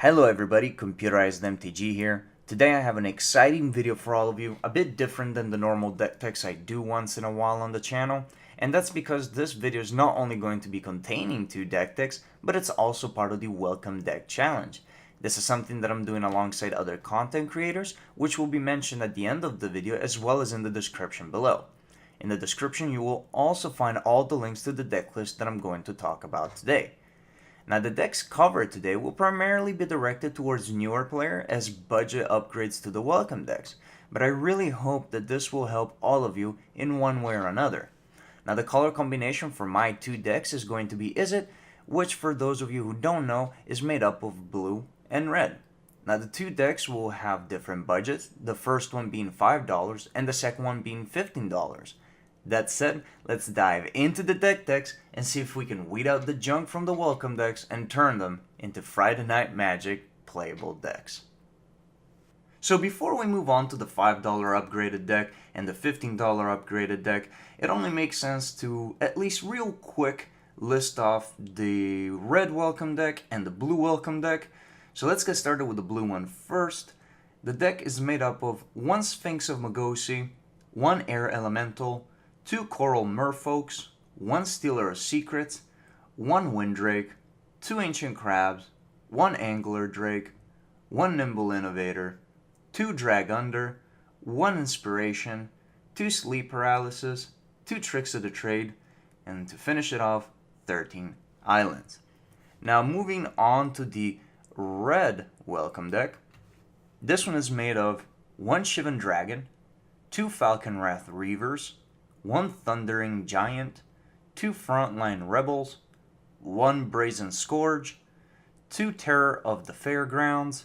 Hello everybody, ComputerizedMTG here. Today I have an exciting video for all of you, a bit different than the normal deck techs I do once in a while on the channel, and that's because this video is not only going to be containing 2 deck techs, but it's also part of the Welcome Deck Challenge. This is something that I'm doing alongside other content creators, which will be mentioned at the end of the video as well as in the description below. In the description you will also find all the links to the deck list that I'm going to talk about today. Now the decks covered today will primarily be directed towards newer players as budget upgrades to the welcome decks, but I really hope that this will help all of you in one way or another. Now the color combination for my 2 decks is going to be Izzet, which for those of you who don't know is made up of blue and red. Now the 2 decks will have different budgets, the first one being $5 and the second one being $15. That said, let's dive into the deck techs and see if we can weed out the junk from the welcome decks and turn them into Friday Night Magic playable decks. So before we move on to the $5 upgraded deck and the $15 upgraded deck, it only makes sense to at least real quick list off the red welcome deck and the blue welcome deck. So let's get started with the blue one first. The deck is made up of 1 Sphinx of Magosi, 1 Air Elemental, 2 Coral Merfolks, 1 Stealer of Secrets, 1 Windrake, 2 Ancient Crabs, 1 Angler Drake, 1 Nimble Innovator, 2 Drag Under, 1 Inspiration, 2 Sleep Paralysis, 2 Tricks of the Trade, and to finish it off, 13 Islands. Now moving on to the red welcome deck, this one is made of 1 Shivan Dragon, 2 Falcon Wrath Reavers, 1 Thundering Giant, 2 Frontline Rebels, 1 Brazen Scourge, 2 Terror of the Fairgrounds,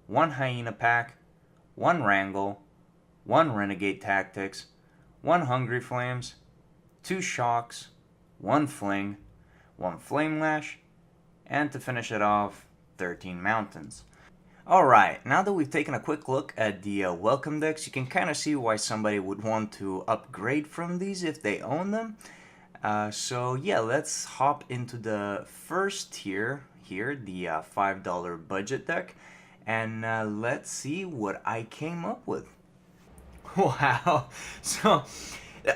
1 Hyena Pack, 1 Wrangle, 1 Renegade Tactics, 1 Hungry Flames, 2 Shocks, 1 Fling, 1 Flame Lash, and to finish it off, 13 Mountains. Alright, now that we've taken a quick look at the welcome decks, you can kind of see why somebody would want to upgrade from these if they own them. So yeah, let's hop into the first tier here, the $5 budget deck, and let's see what I came up with. Wow, so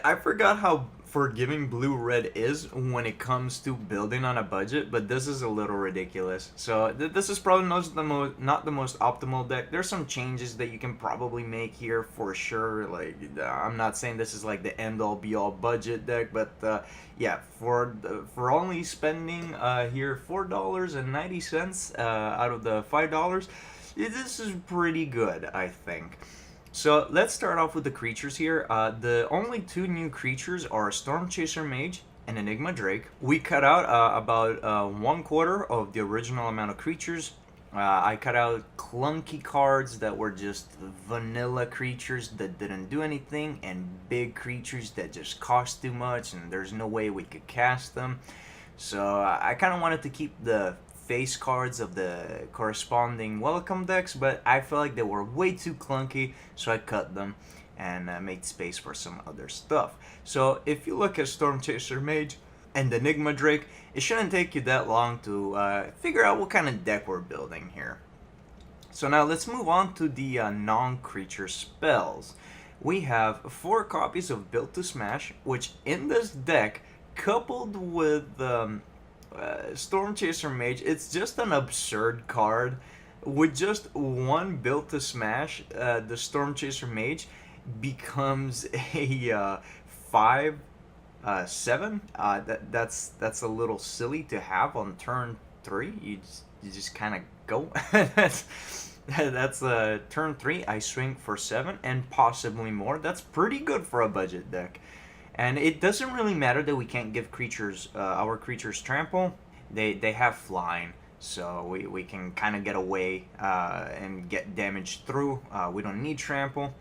I forgot how forgiving blue-red is when it comes to building on a budget, but this is a little ridiculous. So this is probably not the most optimal deck. There's some changes that you can probably make here for sure. Like I'm not saying this is like the end-all be-all budget deck, but yeah, for only spending here $4.90 out of the $5, this is pretty good, I think. So let's start off with the creatures here. The only 2 new creatures are Stormchaser Mage and Enigma Drake. We cut out about 1/4 of the original amount of creatures. I cut out clunky cards that were just vanilla creatures that didn't do anything, and big creatures that just cost too much and there's no way we could cast them. So I kind of wanted to keep the face cards of the corresponding welcome decks, but I felt like they were way too clunky, so I cut them and made space for some other stuff. So if you look at Stormchaser Mage and Enigma Drake, it shouldn't take you that long to figure out what kind of deck we're building here. So now let's move on to the non-creature spells. We have 4 copies of Built to Smash, which in this deck, coupled with Stormchaser Mage, it's just an absurd card. With just 1 Built to Smash, the Stormchaser Mage becomes a 5/7. That's a little silly to have on turn 3. You just kind of go. That's turn 3. I swing for 7 and possibly more. That's pretty good for a budget deck. And it doesn't really matter that we can't give creatures our creatures trample. They have flying, so we can kind of get away and get damage through. We don't need trample.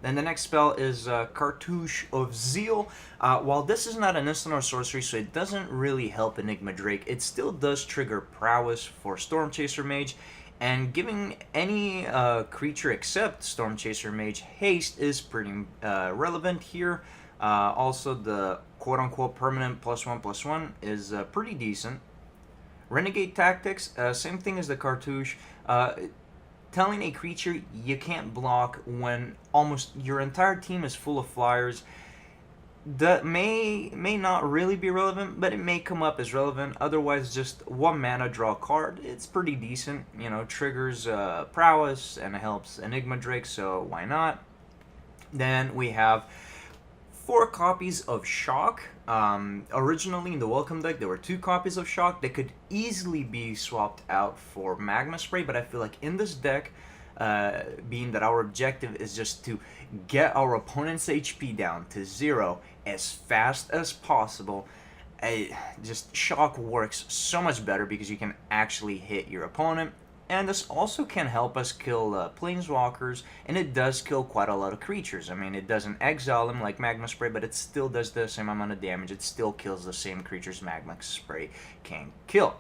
Then the next spell is Cartouche of Zeal. While this is not an instant or sorcery, so it doesn't really help Enigma Drake, it still does trigger prowess for Stormchaser Mage. And giving any creature except Stormchaser Mage haste is pretty relevant here. Also, the quote-unquote permanent +1/+1 is pretty decent. Renegade Tactics, same thing as the Cartouche. Telling a creature you can't block when almost your entire team is full of flyers, that may not really be relevant, but it may come up as relevant. Otherwise, just 1 mana, draw a card. It's pretty decent. You know, triggers prowess and it helps Enigma Drake, so why not? Then we have 4 copies of Shock. Originally in the Welcome deck, there were 2 copies of Shock. They could easily be swapped out for Magma Spray, but I feel like in this deck, being that our objective is just to get our opponent's HP down to 0 as fast as possible, just Shock works so much better because you can actually hit your opponent. And this also can help us kill planeswalkers, and it does kill quite a lot of creatures. I mean, it doesn't exile them like Magma Spray, but it still does the same amount of damage. It still kills the same creatures Magma Spray can kill.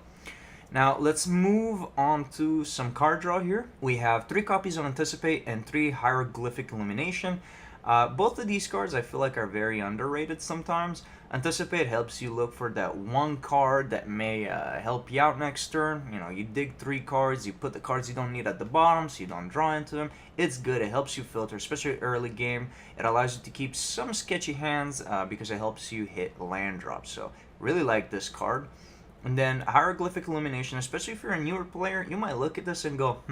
Now, let's move on to some card draw here. We have 3 copies of Anticipate and 3 Hieroglyphic Illumination. Both of these cards I feel like are very underrated sometimes. Anticipate helps you look for that 1 card that may help you out next turn. You know, you dig 3 cards, you put the cards you don't need at the bottom so you don't draw into them. It's good, it helps you filter, especially early game. It allows you to keep some sketchy hands because it helps you hit land drops. So, really like this card. And then Hieroglyphic Illumination, especially if you're a newer player, you might look at this and go,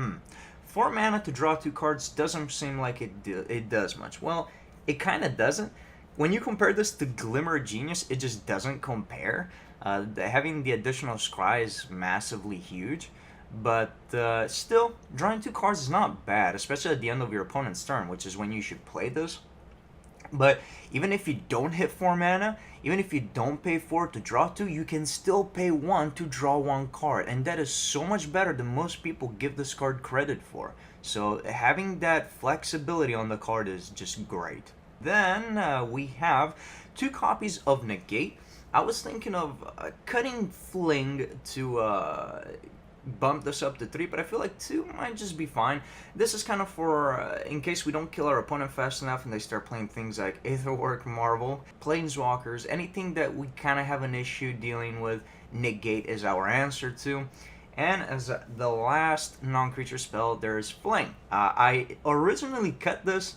4 mana to draw 2 cards doesn't seem like it does much. Well, it kind of doesn't. When you compare this to Glimmer Genius, it just doesn't compare. Having the additional scry is massively huge, but still, drawing 2 cards is not bad, especially at the end of your opponent's turn, which is when you should play this. But even if you don't hit 4 mana, even if you don't pay 4 to draw 2, you can still pay 1 to draw 1 card. And that is so much better than most people give this card credit for. So having that flexibility on the card is just great. Then we have 2 copies of Negate. I was thinking of cutting Fling to bump this up to 3, but I feel like 2 might just be fine. This is kind of for in case we don't kill our opponent fast enough and they start playing things like Aetherwork, Marvel, Planeswalkers, anything that we kind of have an issue dealing with, Negate is our answer to. And as the last non-creature spell, there's Fling. I originally cut this,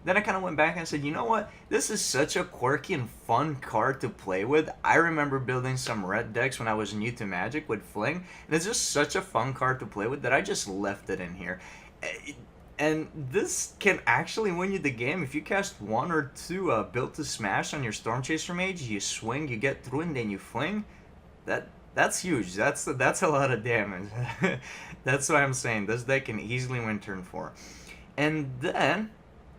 then I kind of went back and said, you know what? This is such a quirky and fun card to play with. I remember building some red decks when I was new to Magic with Fling, and it's just such a fun card to play with that I just left it in here. And this can actually win you the game. If you cast 1 or 2 Built to Smash on your Stormchaser Mage, you swing, you get through, and then you Fling. That's huge. That's a lot of damage. That's why I'm saying this deck can easily win turn 4. And then,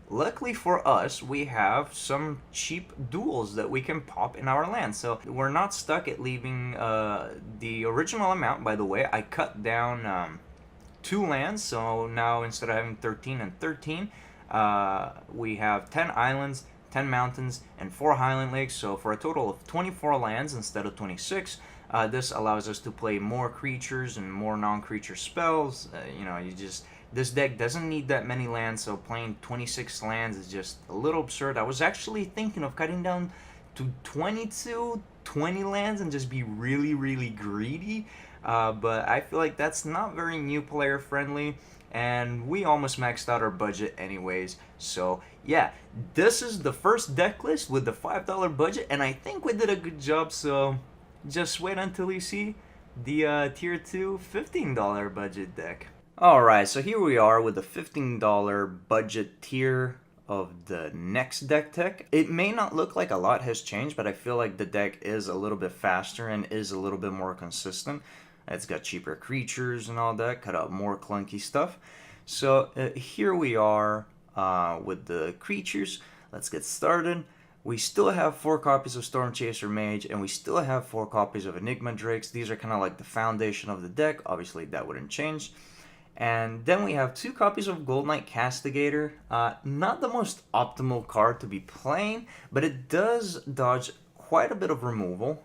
luckily for us, we have some cheap duels that we can pop in our land. So we're not stuck at leaving the original amount. By the way, I cut down 2 lands. So now instead of having 13 and 13, we have 10 islands, 10 mountains, and 4 Highland Lakes. So for a total of 24 lands instead of 26. This allows us to play more creatures and more non-creature spells. This deck doesn't need that many lands, so playing 26 lands is just a little absurd. I was actually thinking of cutting down to 20 lands and just be really, really greedy. But I feel like that's not very new player friendly, and we almost maxed out our budget anyways. So yeah, this is the first deck list with the $5 budget, and I think we did a good job. So just wait until you see the tier 2 $15 budget deck. Alright, so here we are with the $15 budget tier of the next deck tech. It may not look like a lot has changed, but I feel like the deck is a little bit faster and is a little bit more consistent. It's got cheaper creatures and all that, cut out more clunky stuff. So here we are with the creatures. Let's get started. We still have 4 copies of Stormchaser Mage, and we still have 4 copies of Enigma Drakes. These are kind of like the foundation of the deck. Obviously, that wouldn't change. And then we have 2 copies of Goldnight Castigator. Not the most optimal card to be playing, but it does dodge quite a bit of removal.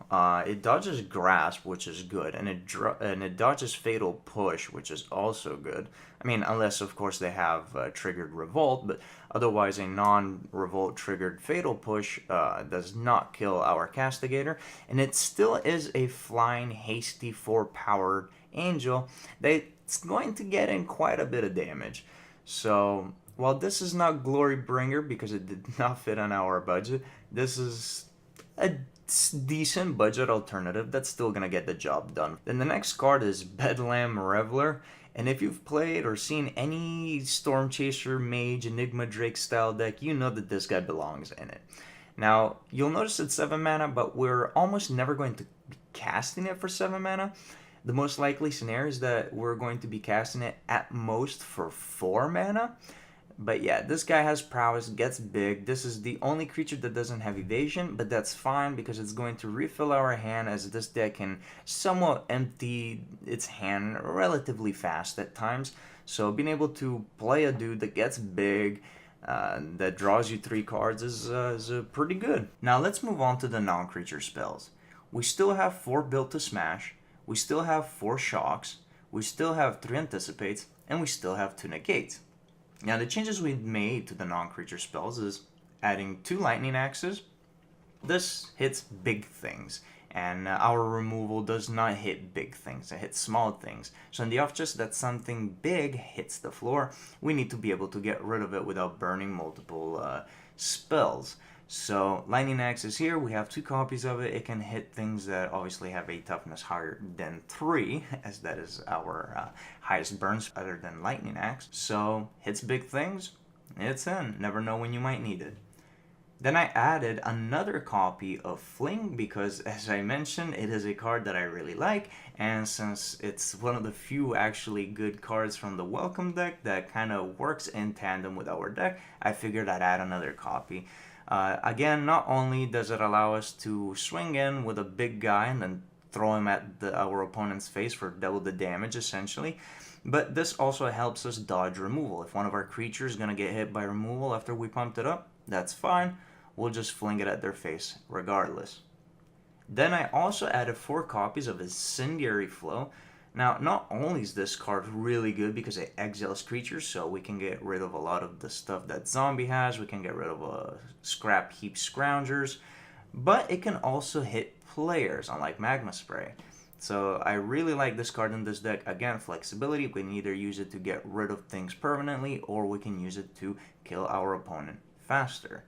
It dodges Grasp, which is good, and it dodges Fatal Push, which is also good. I mean, unless, of course, they have triggered Revolt, but otherwise a non-Revolt triggered Fatal Push does not kill our Castigator, and it still is a flying, hasty, 4-powered angel. it's going to get in quite a bit of damage. So while this is not Glory Bringer because it did not fit on our budget, this is a decent budget alternative that's still gonna get the job done. Then the next card is Bedlam Reveler, and if you've played or seen any Stormchaser Mage, Enigma Drake style deck, you know that this guy belongs in it. Now, you'll notice it's 7 mana, but we're almost never going to be casting it for 7 mana. The most likely scenario is that we're going to be casting it at most for 4 mana. But yeah, this guy has prowess, gets big. This is the only creature that doesn't have evasion, but that's fine because it's going to refill our hand, as this deck can somewhat empty its hand relatively fast at times. So being able to play a dude that gets big, that draws you 3 cards is pretty good. Now let's move on to the non-creature spells. We still have 4 built to smash, we still have 4 shocks, we still have 3 anticipates, and we still have 2 negates. Now the changes we made to the non-creature spells is adding 2 lightning axes. This hits big things, and our removal does not hit big things, it hits small things. So in the off chance that something big hits the floor, we need to be able to get rid of it without burning multiple spells. So lightning axe is here, we have 2 copies of it. It can hit things that obviously have a toughness higher than 3, as that is our highest burns other than lightning axe. So hits big things, it's in, never know when you might need it. Then I added another copy of Fling because, as I mentioned, it is a card that I really like, and since it's one of the few actually good cards from the Welcome deck that kind of works in tandem with our deck, I figured I'd add another copy. Again, not only does it allow us to swing in with a big guy and then throw him at our opponent's face for double the damage, essentially, but this also helps us dodge removal. If one of our creatures is going to get hit by removal after we pumped it up, that's fine. We'll just fling it at their face regardless. Then I also added 4 copies of Incendiary Flow. Now, not only is this card really good because it exiles creatures, so we can get rid of a lot of the stuff that Zombie has, we can get rid of Scrap Heap Scroungers, but it can also hit players, unlike Magma Spray. So I really like this card in this deck. Again, flexibility, we can either use it to get rid of things permanently, or we can use it to kill our opponent faster.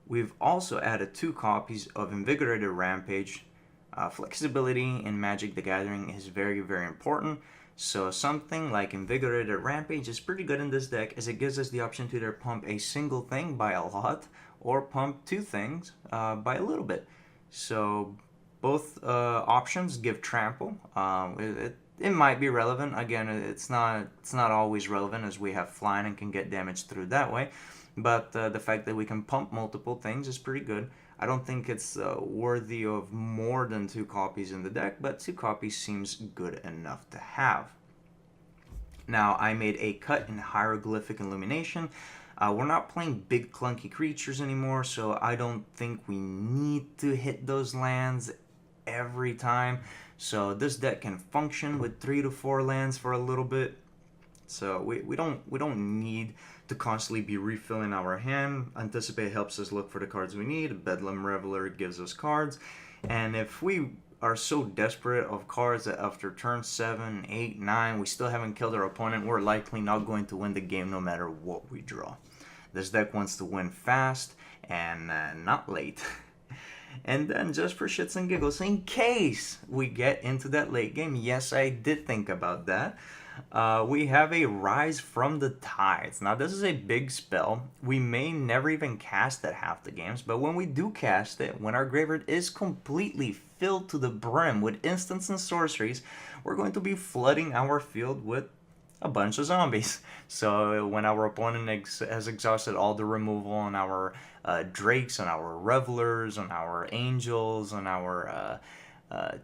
We've also added 2 copies of Invigorated Rampage. Flexibility in Magic the Gathering is very, very important. So something like Invigorated Rampage is pretty good in this deck, as it gives us the option to either pump a single thing by a lot or pump 2 things by a little bit. So both options give trample. It might be relevant. Again, it's not always relevant, as we have flying and can get damage through that way. But the fact that we can pump multiple things is pretty good. I don't think it's worthy of more than 2 copies in the deck, but 2 copies seems good enough to have. Now, I made a cut in Hieroglyphic Illumination. We're not playing big clunky creatures anymore, so I don't think we need to hit those lands every time. So this deck can function with 3 to 4 lands for a little bit. So we don't need to constantly be refilling our hand. Anticipate helps us look for the cards we need. Bedlam Reveler gives us cards. And if we are so desperate of cards that after turn 7, 8, 9, we still haven't killed our opponent, we're likely not going to win the game no matter what we draw. This deck wants to win fast and not late. And then, just for shits and giggles, in case we get into that late game, yes, I did think about that. We have a Rise from the Tides. Now, this is a big spell. We may never even cast it half the games, but when we do cast it, when our graveyard is completely filled to the brim with instants and sorceries, we're going to be flooding our field with a bunch of zombies. So when our opponent has exhausted all the removal on our Drakes, on our Revelers, on our Angels, on our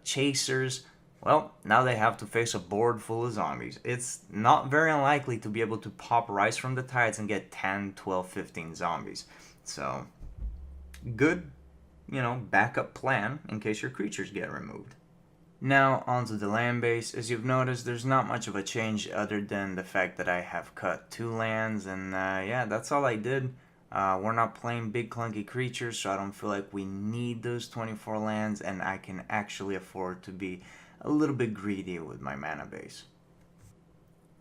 Chasers, well, now they have to face a board full of zombies. It's not very unlikely to be able to pop Rise from the Tides and get 10, 12, 15 zombies. So, good, backup plan in case your creatures get removed. Now, onto the land base. As you've noticed, there's not much of a change other than the fact that I have cut 2 lands, and yeah, that's all I did. We're not playing big clunky creatures, so I don't feel like we need those 24 lands, and I can actually afford to be a little bit greedy with my mana base.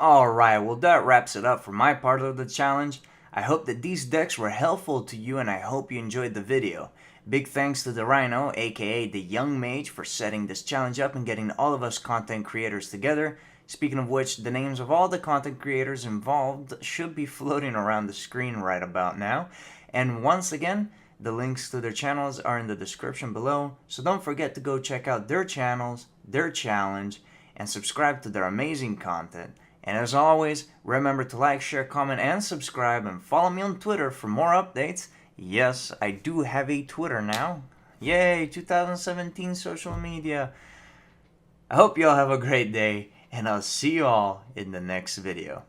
Alright, well that wraps it up for my part of the challenge. I hope that these decks were helpful to you and I hope you enjoyed the video. Big thanks to the Rhino, aka the Young Mage, for setting this challenge up and getting all of us content creators together. Speaking of which, the names of all the content creators involved should be floating around the screen right about now. And once again, the links to their channels are in the description below, so don't forget to go check out their channels, their challenge, and subscribe to their amazing content. And as always, remember to like, share, comment, and subscribe, and follow me on Twitter for more updates. Yes, I do have a Twitter now. Yay, 2017 social media. I hope you all have a great day, and I'll see you all in the next video.